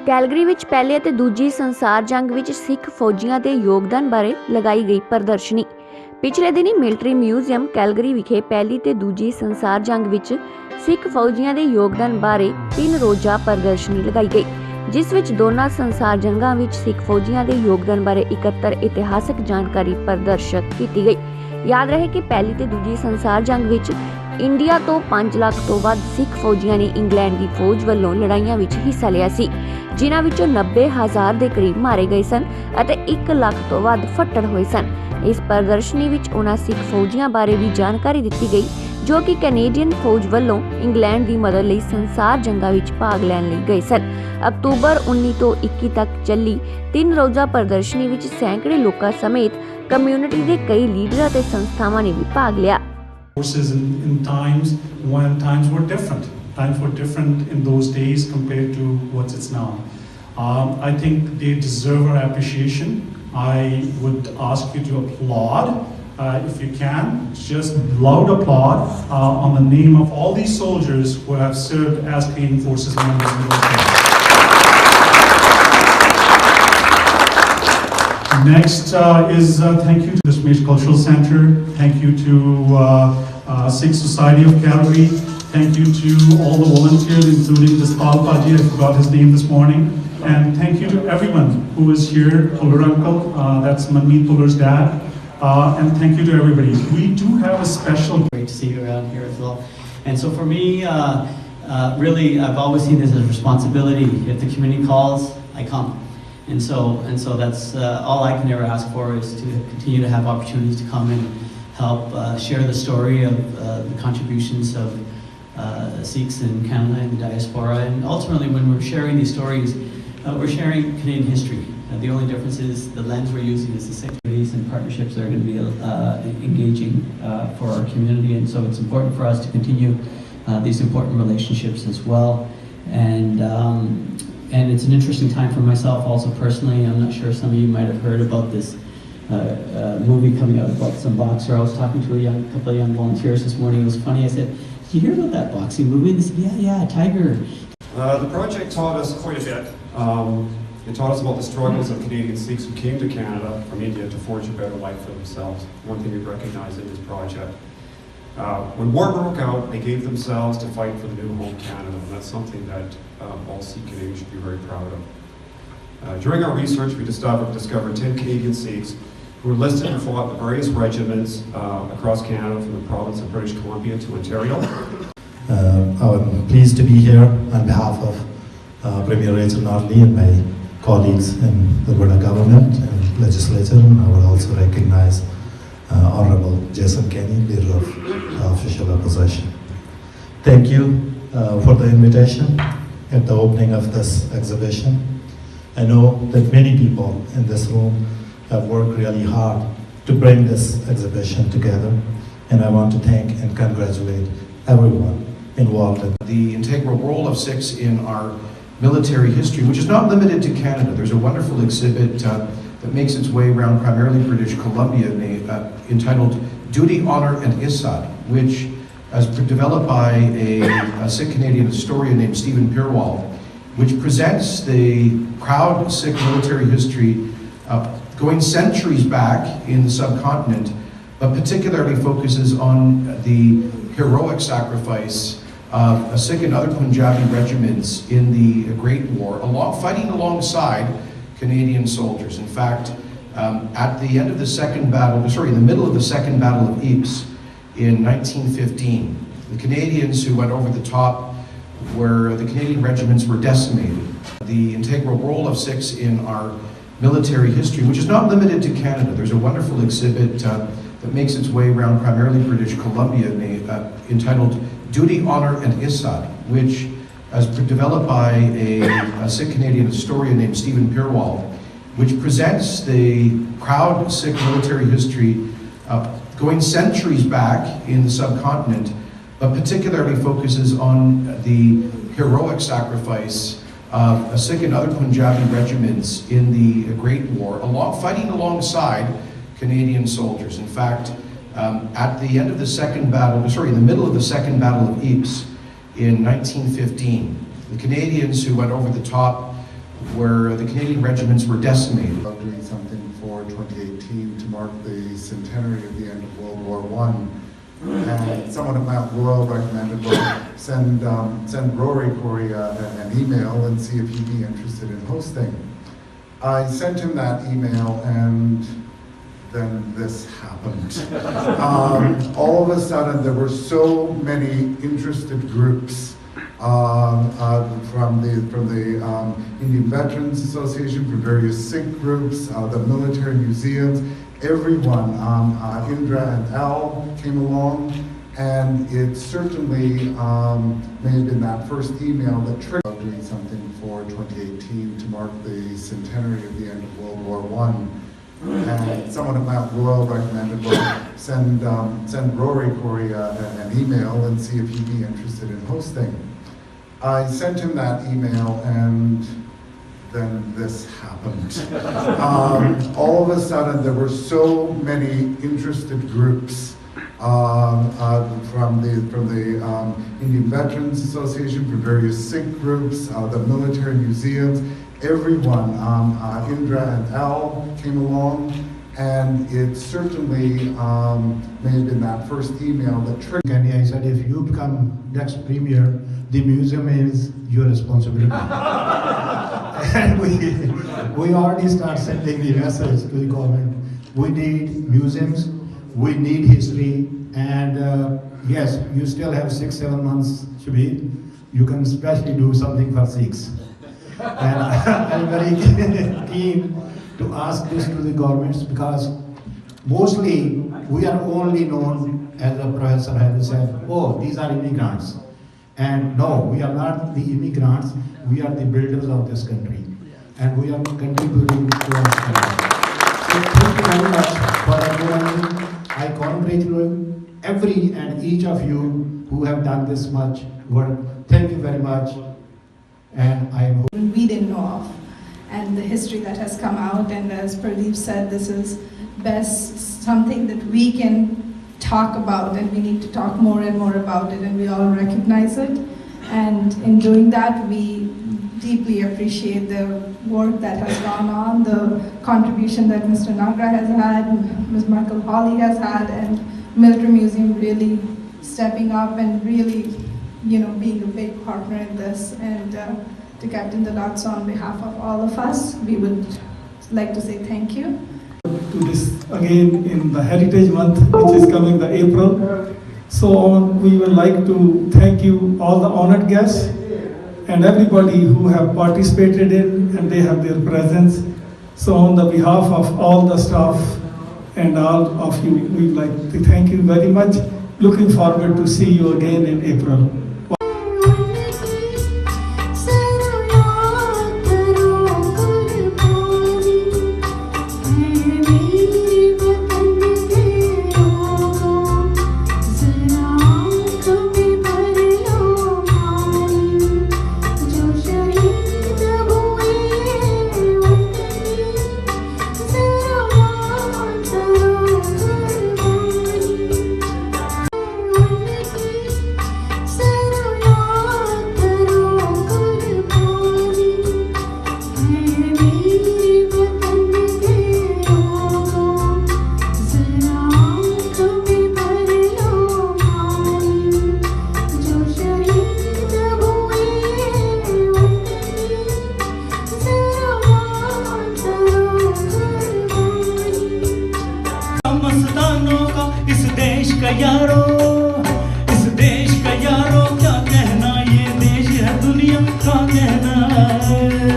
Calgary ਵਿੱਚ ਪਹਿਲੇ ਅਤੇ ਦੂਜੀ ਸੰਸਾਰ ਜੰਗ ਵਿੱਚ ਸਿੱਖ ਫੌਜੀਆਂ ਦੇ ਯੋਗਦਾਨ ਬਾਰੇ ਲਗਾਈ ਗਈ ਪ੍ਰਦਰਸ਼ਨੀ। ਪਿਛਲੇ ਦਿਨੀ ਮਿਲਟਰੀ ਮਿਊਜ਼ੀਅਮ ਕੈਲਗਰੀ ਵਿਖੇ ਪਹਿਲੀ ਤੇ ਦੂਜੀ ਸੰਸਾਰ ਜੰਗ ਵਿੱਚ ਸਿੱਖ ਫੌਜੀਆਂ ਦੇ ਯੋਗਦਾਨ ਬਾਰੇ 3 ਰੋਜ਼ਾ ਪ੍ਰਦਰਸ਼ਨੀ ਲਗਾਈ ਗਈ, ਜਿਸ ਵਿੱਚ ਦੋਨਾਂ ਸੰਸਾਰ ਜੰਗਾਂ ਵਿੱਚ ਸਿੱਖ ਫੌਜੀਆਂ ਦੇ ਯੋਗਦਾਨ ਬਾਰੇ 71 ਇਤਿਹਾਸਕ ਜਾਣਕਾਰੀ ਪ੍ਰਦਰਸ਼ਿਤ ਕੀਤੀ ਗਈ। याद रहे कि पहली ते दूजी संसार जंग विच इंडिया तो 5 लाख तो वध सिख फौजियां ने इंग्लैंड की फौज वालों लड़ाइयां विच हिस्सा लिया सी, जिन्हां विचों 90,000 के करीब मारे गए सन अते 1 लाख तो वध फट्टड़ होए सन। इस प्रदर्शनी विच उन्हां सिख फौजियां बारे भी जानकारी दित्ती गई जो कि कैनेडियन फौज वालों इंग्लैंड की मदद लई संसार जंगां विच भाग लैण लई गए सन। अक्तूबर 19 तो 21 तक चली 3 रोज़ा प्रदर्शनी विच सैकड़े लोकां समेत कम्यूनिटी के कई लीडर ते संस्थावां ने भी भाग लिया। In times when times were different. Times were different in those days compared to what it's now. I think they deserve our appreciation. I would ask you to applaud, if you can, just loud applaud on the name of all these soldiers who have served as Canadian Forces members in those days. Next is thank you to the Smash Cultural Centre, thank you to Sikh Society of Calgary, thank you to all the volunteers including Dispal Paji, I forgot his name this morning, and thank you to everyone who is here, Puller Uncle, that's Manmeet Puller's dad, and thank you to everybody. We do have a special... Great to see you around here as well. And so for me, really I've always seen this as a responsibility. If the community calls, I come. And so that's all I can ever ask for, is to continue to have opportunities to come and help share the story of the contributions of Sikhs in Canada and the diaspora. And ultimately, when we're sharing these stories, we're sharing Canadian history. The only difference is the lens we're using is the Sikh communities and partnerships that are going to be engaging for our community. And so it's important for us to continue these important relationships as well. And it's an interesting time for myself also personally. I'm not sure some of you might have heard about this movie coming out about some boxer. I was talking to a couple of young volunteers this morning. It was funny. I said, "Did you hear about that boxing movie?" And they said, "Yeah, Tiger." The project taught us quite a bit. It taught us about the struggles of Canadian Sikhs who came to Canada from India to forge a better life for themselves. One thing we recognize in this project. When war broke out, they gave themselves to fight for the new home Canada, and that's something that all Sikh Canadians should be very proud of. During our research, we discovered 10 Canadian Sikhs who were listed and fought in various regiments across Canada, from the province of British Columbia to Ontario. I'm pleased to be here on behalf of Premier Rachel Norley and my colleagues in the Alberta government and legislature, and I will also recognize Honourable Jason Kenney, Leader of Official Opposition. Thank you for the invitation at the opening of this exhibition. I know that many people in this room have worked really hard to bring this exhibition together, and I want to thank and congratulate everyone involved in the integral role of Sikhs in our military history, which is not limited to Canada. There's a wonderful exhibit that makes its way around primarily British Columbia, entitled Duty, Honour and Issad, which is developed by a Sikh Canadian historian named Stephen Pirwal, which presents the proud Sikh military history going centuries back in the subcontinent, but particularly focuses on the heroic sacrifice of Sikh and other Punjabi regiments in the Great War, fighting alongside Canadian soldiers. In fact, at the end of the middle of the Second Battle of Ypres in 1915, the Canadians who went over the top, where the Canadian regiments were decimated. The integral role of Sikhs in our military history, which is not limited to Canada. There's a wonderful exhibit that makes its way around primarily British Columbia, entitled Duty, Honour and Issad, which is developed by a Sikh Canadian historian named Stephen Pirwal, which presents the proud Sikh military history going centuries back in the subcontinent, but particularly focuses on the heroic sacrifice of Sikh and other Punjabi regiments in the Great War, fighting alongside Canadian soldiers. In fact, at the end of the middle of the Second Battle of Ypres in 1915, the Canadians who went over the top, where the Canadian regiments were decimated. About doing something for 2018 to mark the centenary of the end of World War I. And someone at Mount Royal recommended, well, send Rory Corey an email and see if he'd be interested in hosting. I sent him that email, and then this happened. All of a sudden, there were so many interested groups from the Indian Veterans Association, from various Sikh groups, the military museums. Everyone, Indra and Al came along, and it certainly may have been that first email that triggered doing something for 2018 to mark the centenary of the end of World War I. And someone at Mount Royal recommended, well, send Rory Corey an email and see if he'd be interested in hosting. I sent him that email, and then this happened. All of a sudden, there were so many interested groups from the Indian Veterans Association, from various Sikh groups, the military museums. Everyone, Indra and Al came along, and it certainly may have been that first email that triggered. And I said, if you become next premier, the museum is your responsibility. And we already start sending the message to the government. We need museums, we need history, and yes, you still have 6-7 months, Shabir. You can especially do something for Sikhs. And I'm very keen to ask this to the governments, because mostly we are only known, as the professor has said, oh, these are immigrants. And no, we are not the immigrants, we are the builders of this country. And we are contributing to our country. So thank you very much for everyone. I congratulate every and each of you who have done this much work. Thank you very much. And I am we didn't know of, and the history that has come out, and as Pradeep said, this is best something that we can talk about, and we need to talk more and more about it, and we all recognize it. And in doing that, we deeply appreciate the work that has gone on, the contribution that Mr. Nagra has had, Ms. Michael Hawley has had, and Military Museum really stepping up and really, being a big partner in this. And to Captain Dalat, on behalf of all of us, we would like to say thank you. To this again in the Heritage Month, which is coming the April. So we would like to thank you, all the honored guests, and everybody who have participated in, and they have their presence. So on the behalf of all the staff and all of you, we'd like to thank you very much. Looking forward to see you again in April. इस देश का यारो क्या कहना, ये देश है दुनिया का कहना।